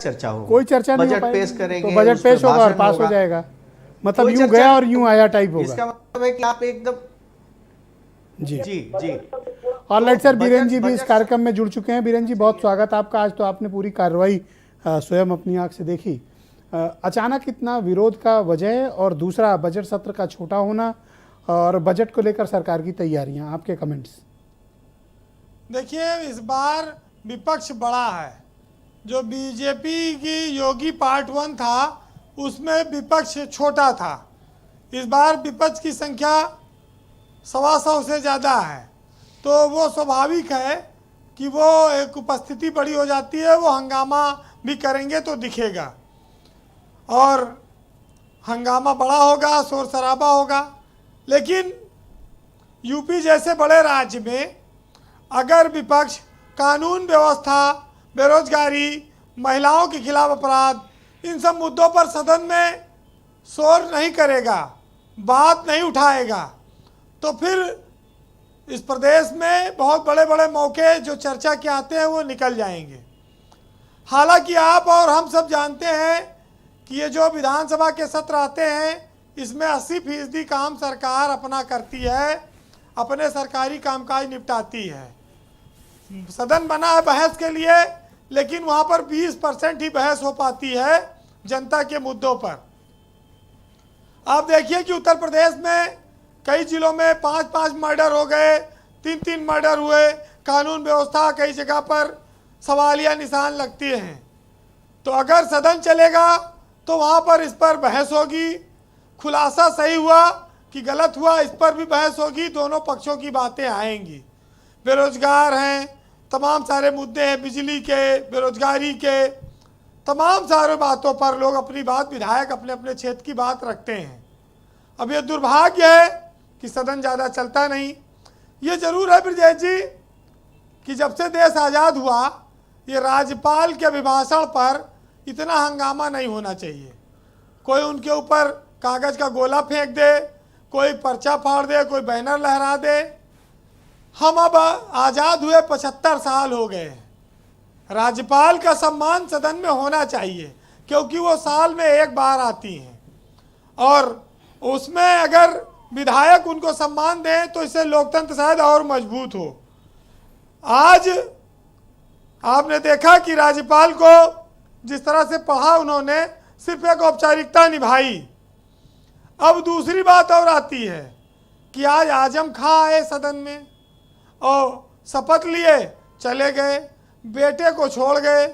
चर्चा होगी, कोई चर्चा नहीं हो बजट पाएगी। पेश करेंगे, तो बजट पेश होगा और पास हो जाएगा, मतलब यूं गया और यूं आया टाइप होगा। इसका मतलब है कि आप एकदम जी जी जी। और लाइट सर, बीरेन जी भी इस बजट कार्यक्रम में जुड़ चुके हैं। बीरेन जी, बहुत स्वागत आपका। आज तो आपने पूरी कार्रवाई स्वयं अपनी आंख से देखी। अचानक इतना विरोध का वजह, और दूसरा बजट सत्र का छोटा होना, और बजट को लेकर सरकार की तैयारियां, आपके कमेंट्स। देखिए, इस बार विपक्ष बड़ा है। जो बीजेपी की योगी पार्ट 1 था उसमें विपक्ष छोटा था। इस बार विपक्ष की संख्या 125 से ज़्यादा है, तो वो स्वाभाविक है कि वो एक उपस्थिति बड़ी हो जाती है। वो हंगामा भी करेंगे तो दिखेगा, और हंगामा बड़ा होगा, शोर शराबा होगा। लेकिन यूपी जैसे बड़े राज्य में अगर विपक्ष कानून व्यवस्था, बेरोजगारी, महिलाओं के खिलाफ अपराध, इन सब मुद्दों पर सदन में शोर नहीं करेगा, बात नहीं उठाएगा, तो फिर इस प्रदेश में बहुत बड़े बड़े मौके जो चर्चा के आते हैं वो निकल जाएंगे। हालांकि आप और हम सब जानते हैं कि ये जो विधानसभा के सत्र आते हैं, इसमें 80% काम सरकार अपना करती है, अपने सरकारी कामकाज निपटाती है। सदन बना है बहस के लिए, लेकिन वहाँ पर 20% ही बहस हो पाती है जनता के मुद्दों पर। आप देखिए कि उत्तर प्रदेश में कई जिलों में 5-5 मर्डर हो गए, 3-3 मर्डर हुए, कानून व्यवस्था कई जगह पर सवालिया निशान लगती हैं। तो अगर सदन चलेगा तो वहाँ पर इस पर बहस होगी, खुलासा सही हुआ कि गलत हुआ इस पर भी बहस होगी, दोनों पक्षों की बातें आएंगी। बेरोजगार हैं, तमाम सारे मुद्दे हैं, बिजली के, बेरोजगारी के, तमाम सारे बातों पर लोग अपनी बात, विधायक अपने अपने क्षेत्र की बात रखते हैं। अब ये दुर्भाग्य है कि सदन ज़्यादा चलता नहीं। ये जरूर है ब्रजेश जी कि जब से देश आज़ाद हुआ, ये राज्यपाल के अभिभाषण पर इतना हंगामा नहीं होना चाहिए। कोई उनके ऊपर कागज़ का गोला फेंक दे, कोई पर्चा फाड़ दे, कोई बैनर लहरा दे। हम अब आज़ाद हुए 75 साल हो गए हैं। राज्यपाल का सम्मान सदन में होना चाहिए, क्योंकि वो साल में एक बार आती हैं, और उसमें अगर विधायक उनको सम्मान दें तो इससे लोकतंत्र शायद और मजबूत हो। आज आपने देखा कि राज्यपाल को जिस तरह से पढ़ा उन्होंने, सिर्फ एक औपचारिकता निभाई। अब दूसरी बात और आती है कि आज आजम खां आए सदन में और शपथ लिए चले गए, बेटे को छोड़ गए,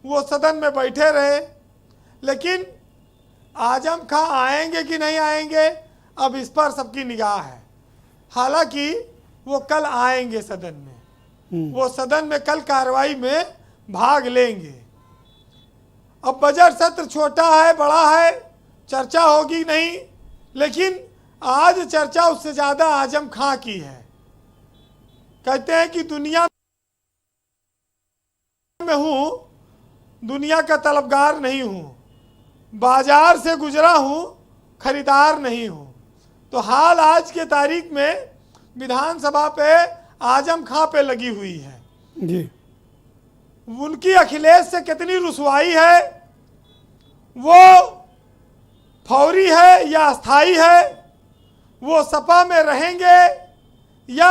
वो सदन में बैठे रहे। लेकिन आजम खां आएंगे कि नहीं आएंगे, अब इस पर सबकी निगाह है। हालांकि वो कल आएंगे सदन में, वो सदन में कल कार्रवाई में भाग लेंगे। अब बजट सत्र छोटा है, बड़ा है, चर्चा होगी नहीं, लेकिन आज चर्चा उससे ज़्यादा आजम खां की है। कहते हैं कि दुनिया में हूँ, दुनिया का तलबगार नहीं हूँ, बाजार से गुजरा हूँ, खरीदार नहीं हूँ। तो हाल आज के तारीख में विधानसभा पे आजम खां पे लगी हुई है जी। उनकी अखिलेश से कितनी रुसवाई है, वो फौरी है या अस्थाई है, वो सपा में रहेंगे या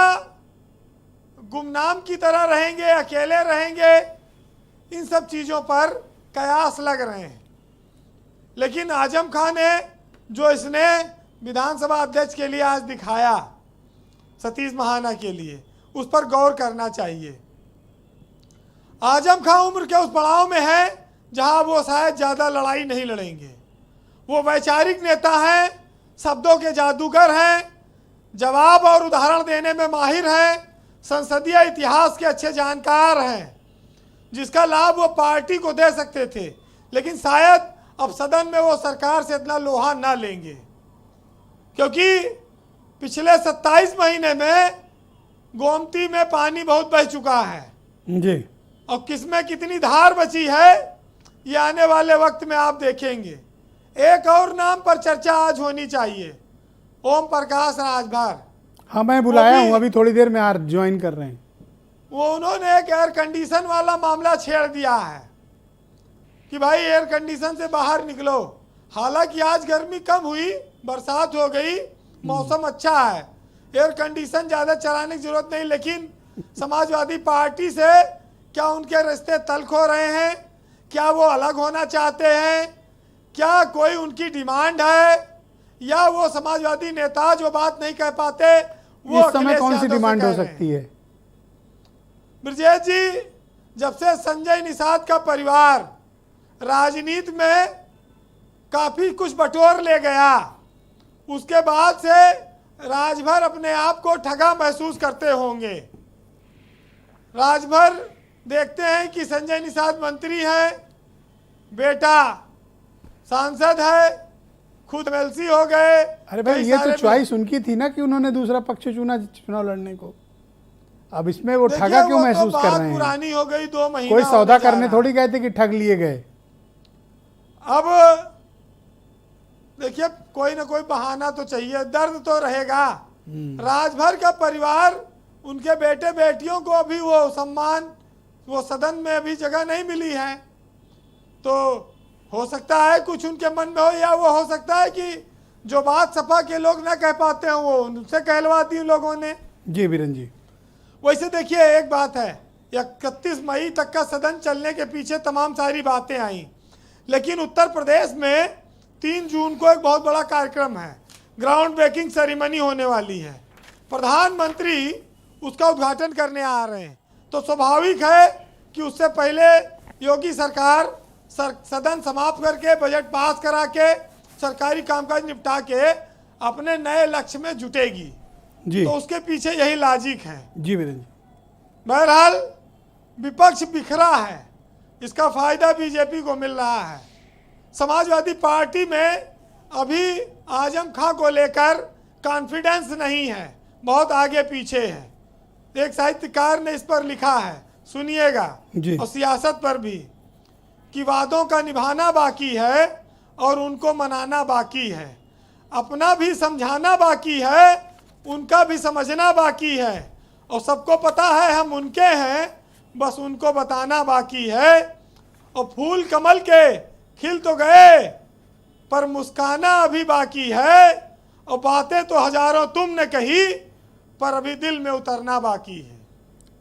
गुमनाम की तरह रहेंगे, अकेले रहेंगे, इन सब चीज़ों पर कयास लग रहे हैं। लेकिन आजम खां ने जो इसने विधानसभा अध्यक्ष के लिए आज दिखाया, सतीश महाना के लिए, उस पर गौर करना चाहिए। आजम खां उम्र के उस पड़ाव में है जहां वो शायद ज़्यादा लड़ाई नहीं लड़ेंगे। वो वैचारिक नेता हैं, शब्दों के जादूगर हैं, जवाब और उदाहरण देने में माहिर हैं, संसदीय इतिहास के अच्छे जानकार हैं, जिसका लाभ वो पार्टी को दे सकते थे। लेकिन शायद अब सदन में वो सरकार से इतना लोहा ना लेंगे, क्योंकि पिछले 27 महीने में गोमती में पानी बहुत बह चुका है जी, और किसमें कितनी धार बची है ये आने वाले वक्त में आप देखेंगे। एक और नाम पर चर्चा आज होनी चाहिए, ओम प्रकाश राजभर। हाँ, मैं बुलाया हूँ, अभी थोड़ी देर में ज्वाइन कर रहे हैं। वो उन्होंने एक एयर कंडीशन वाला मामला छेड़ दिया है कि भाई एयर कंडीशन से बाहर निकलो। हालांकि आज गर्मी कम हुई, बरसात हो गई, मौसम अच्छा है, एयर कंडीशन ज़्यादा चलाने की जरूरत नहीं। लेकिन समाजवादी पार्टी से क्या उनके रिश्ते तल्ख हो रहे हैं? क्या वो अलग होना चाहते हैं? क्या कोई उनकी डिमांड है? या वो समाजवादी नेता जो बात नहीं कह पाते वो इस समय अखिलेश कौन सी यादव से डिमांड कह हो रहे हैं? सकती है? ब्रजेश जी, जब से संजय निषाद का परिवार राजनीति में काफी कुछ बटोर ले गया, उसके बाद से राजभर अपने आप को ठगा महसूस करते होंगे। राजभर देखते हैं कि संजय निषाद मंत्री है, बेटा सांसद है, खुद एमएलसी हो गए। अरे भाई, कई ये तो सारे चॉइस उनकी थी ना कि उन्होंने दूसरा पक्ष चुना चुनाव लड़ने को। अब इसमें वो देखिए, ठगा क्यों वो तो महसूस कर बात रहे हैं? पुरानी हो गई, 2 महीना कोई सौदा होने जा करने रहा। थोड़ी गए थे कि ठग लिए गए। अब देखिए, कोई ना कोई बहाना तो चाहिए, दर्द तो रहेगा। राजभर का परिवार, उनके बेटे बेटियों को अभी वो सम्मान, वो सदन में अभी जगह नहीं मिली है। तो हो सकता है कुछ उनके मन में हो, या वो हो सकता है कि जो बात सपा के लोग ना कह पाते हैं वो उनसे कहलवा दी लोगों ने। जी बीरेन जी। वैसे देखिए, एक बात है, 31 मई तक का सदन चलने के पीछे तमाम सारी बातें आई, लेकिन उत्तर प्रदेश में 3 जून को एक बहुत बड़ा कार्यक्रम है, ग्राउंड ब्रेकिंग सेरेमनी होने वाली है। प्रधानमंत्री उसका उद्घाटन करने आ रहे हैं, तो स्वाभाविक है कि उससे पहले योगी सरकार सदन समाप्त करके, बजट पास करा के, सरकारी कामकाज निपटा के अपने नए लक्ष्य में जुटेगी। जी तो उसके पीछे यही लॉजिक है। जी बीरेन जी। बहरहाल विपक्ष बिखरा है, इसका फायदा बीजेपी को मिल रहा है। समाजवादी पार्टी में अभी आजम खां को लेकर कॉन्फिडेंस नहीं है, बहुत आगे पीछे है। एक साहित्यकार ने इस पर लिखा है, सुनिएगा, जी। और सियासत पर भी, कि वादों का निभाना बाकी है और उनको मनाना बाकी है, अपना भी समझाना बाकी है, उनका भी समझना बाकी है, और सबको पता है हम उनके हैं, बस उनको बताना बाकी है। और फूल कमल के खिल तो गए पर मुस्काना अभी बाकी है, और बातें तो हजारों तुमने कही पर अभी दिल में उतरना बाकी है।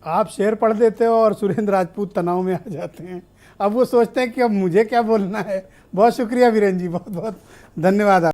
आप शेर पढ़ देते हो और सुरेंद्र राजपूत तनाव में आ जाते हैं। अब वो सोचते हैं कि अब मुझे क्या बोलना है। बहुत शुक्रिया बीरेन जी, बहुत बहुत धन्यवाद।